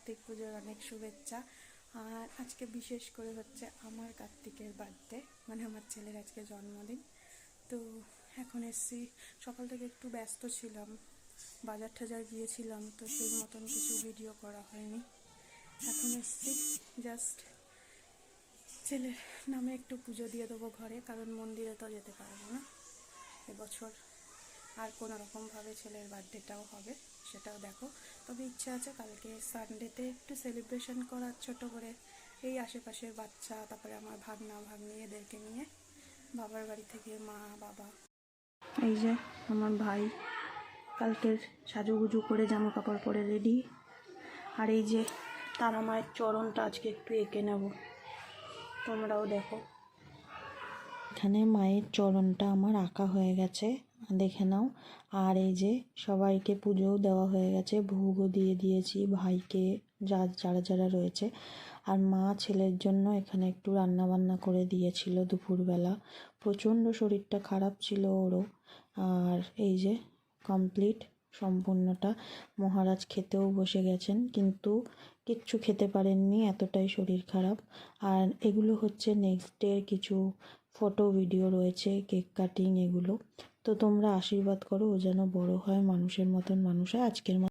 কার্তিক পুজোর অনেক শুভেচ্ছা। আর আজকে বিশেষ করে হচ্ছে আমার কার্তিকের বার্থডে, মানে আমার ছেলের আজকে জন্মদিন। তো এখন এসছি, সকাল থেকে একটু ব্যস্ত ছিলাম, বাজার টাজার গিয়েছিলাম, তো সেই মতন কিছু ভিডিও করা হয়নি। এখন এসছি জাস্ট ছেলের নামে একটু পুজো দিয়ে দেবো ঘরে, কারণ মন্দিরে তো যেতে পারবো না এবছর। আর কোনো রকমভাবে ছেলের বার্থডেটাও হবে, সেটাও দেখো। তবে ইচ্ছা আছে কালকে সানডেতে একটু সেলিব্রেশন করার ছোট করে, এই আশেপাশের বাচ্চা, তারপরে আমার ভাগনা ভাগ্নি এদেরকে নিয়ে বাবার বাড়ি থেকে মা বাবা, এই যে আমার ভাই কালকের সাজুগুজু করে জামা কাপড় পরে রেডি। আর এই যে তারা মায়ের চরণটা আজকে একটু এঁকে নেব, তোমরাও দেখো। এখানে মায়ের চরণটা আমার আঁকা হয়ে গেছে, দেখে নাও। আর এই যে সবাইকে পুজোও দেওয়া হয়ে গেছে, ভোগও দিয়ে দিয়েছি ভাইকে, যারা যারা রয়েছে। আর মা ছেলের জন্য এখানে একটু রান্না বান্না করে দিয়েছিল দুপুরবেলা। প্রচণ্ড শরীরটা খারাপ ছিল ওরও। আর এই যে কমপ্লিট সম্পূর্ণটা। মহারাজ খেতেও বসে গেছেন, কিন্তু কিচ্ছু খেতে পারেননি, এতটাই শরীর খারাপ। আর এগুলো হচ্ছে নেক্সট ডের কিছু ফটো ভিডিও রয়েছে, কেক কাটিং এগুলো। তো তোমরা আশীর্বাদ করো ও যেন বড় হয়, মানুষের মতন মানুষ হয়। আজকের